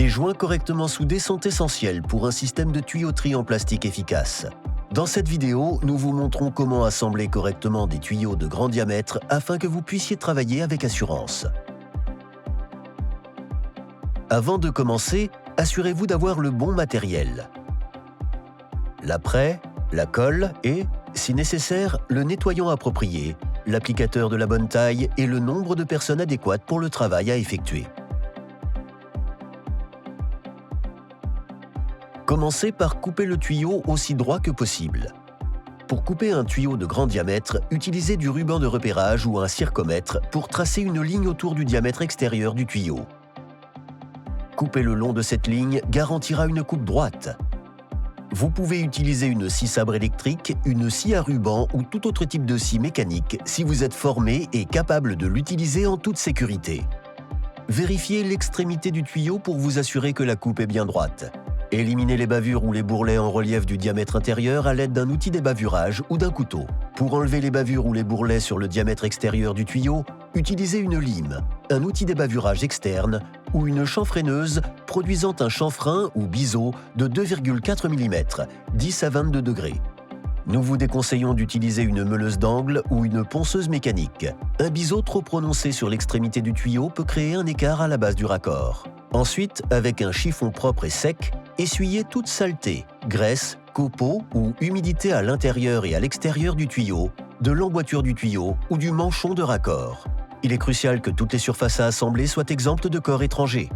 Des joints correctement soudés sont essentiels pour un système de tuyauterie en plastique efficace. Dans cette vidéo, nous vous montrons comment assembler correctement des tuyaux de grand diamètre afin que vous puissiez travailler avec assurance. Avant de commencer, assurez-vous d'avoir le bon matériel. L'apprêt, la colle et, si nécessaire, le nettoyant approprié, l'applicateur de la bonne taille et le nombre de personnes adéquates pour le travail à effectuer. Commencez par couper le tuyau aussi droit que possible. Pour couper un tuyau de grand diamètre, utilisez du ruban de repérage ou un circomètre pour tracer une ligne autour du diamètre extérieur du tuyau. Couper le long de cette ligne garantira une coupe droite. Vous pouvez utiliser une scie sabre électrique, une scie à ruban ou tout autre type de scie mécanique si vous êtes formé et capable de l'utiliser en toute sécurité. Vérifiez l'extrémité du tuyau pour vous assurer que la coupe est bien droite. Éliminez les bavures ou les bourrelets en relief du diamètre intérieur à l'aide d'un outil débavurage ou d'un couteau. Pour enlever les bavures ou les bourrelets sur le diamètre extérieur du tuyau, utilisez une lime, un outil débavurage externe ou une chanfreineuse produisant un chanfrein ou biseau de 2,4 mm, 10 à 22 degrés. Nous vous déconseillons d'utiliser une meuleuse d'angle ou une ponceuse mécanique. Un biseau trop prononcé sur l'extrémité du tuyau peut créer un écart à la base du raccord. Ensuite, avec un chiffon propre et sec, essuyez toute saleté, graisse, copeaux ou humidité à l'intérieur et à l'extérieur du tuyau, de l'emboîture du tuyau ou du manchon de raccord. Il est crucial que toutes les surfaces à assembler soient exemptes de corps étrangers.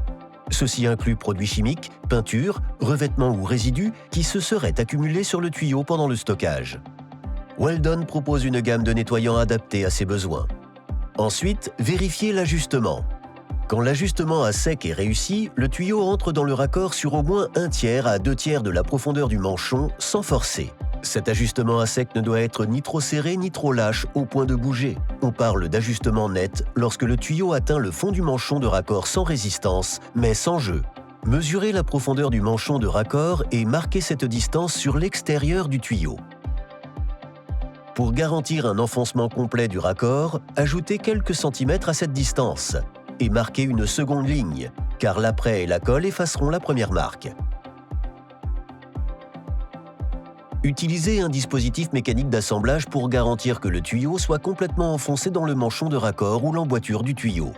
Ceci inclut produits chimiques, peintures, revêtements ou résidus qui se seraient accumulés sur le tuyau pendant le stockage. Weldon propose une gamme de nettoyants adaptés à ces besoins. Ensuite, vérifiez l'ajustement. Quand l'ajustement à sec est réussi, le tuyau entre dans le raccord sur au moins 1/3 à 2/3 de la profondeur du manchon sans forcer. Cet ajustement à sec ne doit être ni trop serré ni trop lâche au point de bouger. On parle d'ajustement net lorsque le tuyau atteint le fond du manchon de raccord sans résistance, mais sans jeu. Mesurez la profondeur du manchon de raccord et marquez cette distance sur l'extérieur du tuyau. Pour garantir un enfoncement complet du raccord, ajoutez quelques centimètres à cette distance et marquez une seconde ligne, car l'apprêt et la colle effaceront la première marque. Utilisez un dispositif mécanique d'assemblage pour garantir que le tuyau soit complètement enfoncé dans le manchon de raccord ou l'emboîture du tuyau.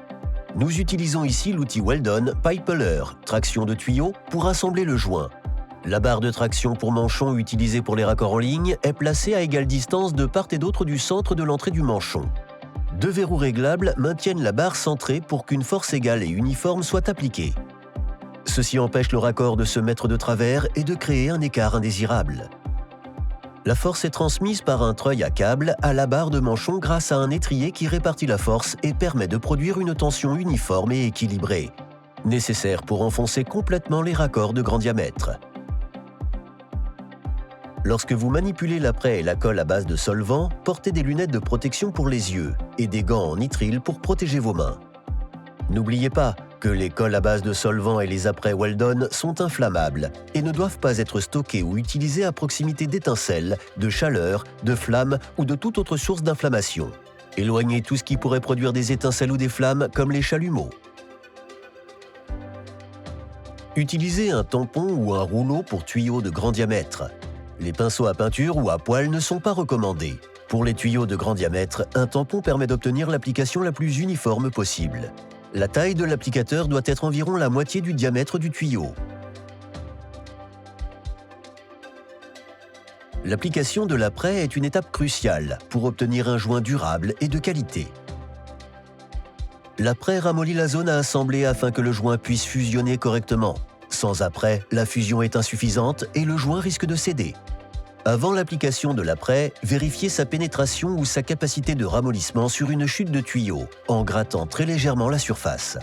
Nous utilisons ici l'outil Weldon Pipe Puller, traction de tuyau, pour assembler le joint. La barre de traction pour manchon utilisée pour les raccords en ligne est placée à égale distance de part et d'autre du centre de l'entrée du manchon. Deux verrous réglables maintiennent la barre centrée pour qu'une force égale et uniforme soit appliquée. Ceci empêche le raccord de se mettre de travers et de créer un écart indésirable. La force est transmise par un treuil à câble à la barre de manchon grâce à un étrier qui répartit la force et permet de produire une tension uniforme et équilibrée, nécessaire pour enfoncer complètement les raccords de grand diamètre. Lorsque vous manipulez l'apprêt et la colle à base de solvant, portez des lunettes de protection pour les yeux et des gants en nitrile pour protéger vos mains. N'oubliez pas que les colles à base de solvant et les apprêts Weldon sont inflammables et ne doivent pas être stockés ou utilisés à proximité d'étincelles, de chaleur, de flammes ou de toute autre source d'inflammation. Éloignez tout ce qui pourrait produire des étincelles ou des flammes comme les chalumeaux. Utilisez un tampon ou un rouleau pour tuyaux de grand diamètre. Les pinceaux à peinture ou à poil ne sont pas recommandés. Pour les tuyaux de grand diamètre, un tampon permet d'obtenir l'application la plus uniforme possible. La taille de l'applicateur doit être environ la moitié du diamètre du tuyau. L'application de l'apprêt est une étape cruciale pour obtenir un joint durable et de qualité. L'apprêt ramollit la zone à assembler afin que le joint puisse fusionner correctement. Sans apprêt, la fusion est insuffisante et le joint risque de céder. Avant l'application de l'apprêt, vérifiez sa pénétration ou sa capacité de ramollissement sur une chute de tuyau, en grattant très légèrement la surface.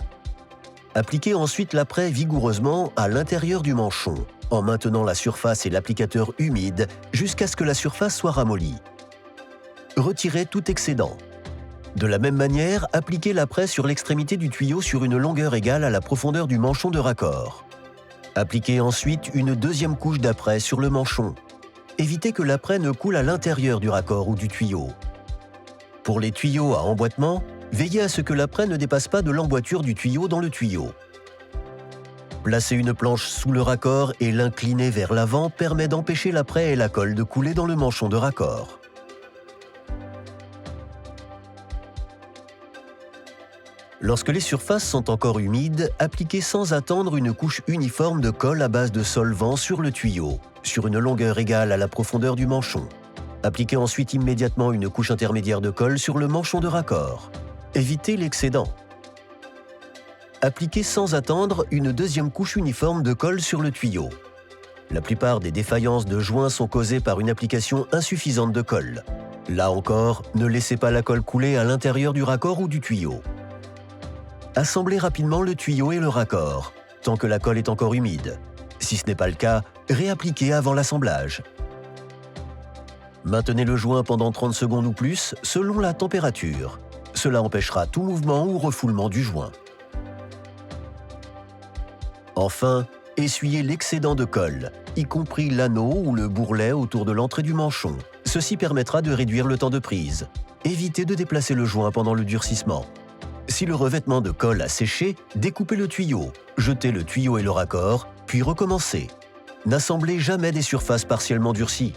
Appliquez ensuite l'apprêt vigoureusement à l'intérieur du manchon, en maintenant la surface et l'applicateur humides jusqu'à ce que la surface soit ramollie. Retirez tout excédent. De la même manière, appliquez l'apprêt sur l'extrémité du tuyau sur une longueur égale à la profondeur du manchon de raccord. Appliquez ensuite une deuxième couche d'apprêt sur le manchon. Évitez que l'apprêt ne coule à l'intérieur du raccord ou du tuyau. Pour les tuyaux à emboîtement, veillez à ce que l'apprêt ne dépasse pas de l'emboîture du tuyau dans le tuyau. Placer une planche sous le raccord et l'incliner vers l'avant permet d'empêcher la praie et la colle de couler dans le manchon de raccord. Lorsque les surfaces sont encore humides, appliquez sans attendre une couche uniforme de colle à base de solvant sur le tuyau, sur une longueur égale à la profondeur du manchon. Appliquez ensuite immédiatement une couche intermédiaire de colle sur le manchon de raccord. Évitez l'excédent. Appliquez sans attendre une deuxième couche uniforme de colle sur le tuyau. La plupart des défaillances de joints sont causées par une application insuffisante de colle. Là encore, ne laissez pas la colle couler à l'intérieur du raccord ou du tuyau. Assemblez rapidement le tuyau et le raccord, tant que la colle est encore humide. Si ce n'est pas le cas, réappliquez avant l'assemblage. Maintenez le joint pendant 30 secondes ou plus, selon la température. Cela empêchera tout mouvement ou refoulement du joint. Enfin, essuyez l'excédent de colle, y compris l'anneau ou le bourrelet autour de l'entrée du manchon. Ceci permettra de réduire le temps de prise. Évitez de déplacer le joint pendant le durcissement. Si le revêtement de colle a séché, découpez le tuyau, jetez le tuyau et le raccord, puis recommencez. N'assemblez jamais des surfaces partiellement durcies.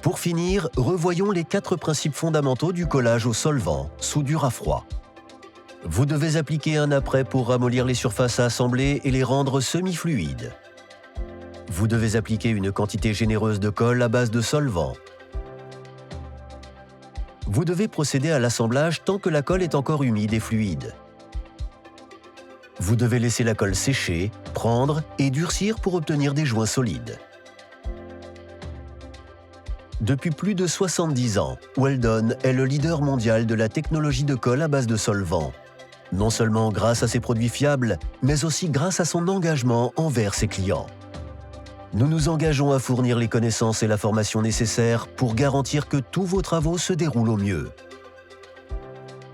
Pour finir, revoyons les 4 principes fondamentaux du collage au solvant, soudure à froid. Vous devez appliquer un apprêt pour ramollir les surfaces à assembler et les rendre semi-fluides. Vous devez appliquer une quantité généreuse de colle à base de solvant. Vous devez procéder à l'assemblage tant que la colle est encore humide et fluide. Vous devez laisser la colle sécher, prendre et durcir pour obtenir des joints solides. Depuis plus de 70 ans, Weldon est le leader mondial de la technologie de colle à base de solvant. Non seulement grâce à ses produits fiables, mais aussi grâce à son engagement envers ses clients. Nous nous engageons à fournir les connaissances et la formation nécessaires pour garantir que tous vos travaux se déroulent au mieux.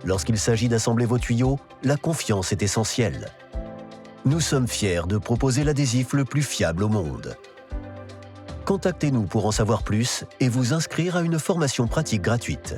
Lorsqu'il s'agit d'assembler vos tuyaux, la confiance est essentielle. Nous sommes fiers de proposer l'adhésif le plus fiable au monde. Contactez-nous pour en savoir plus et vous inscrire à une formation pratique gratuite.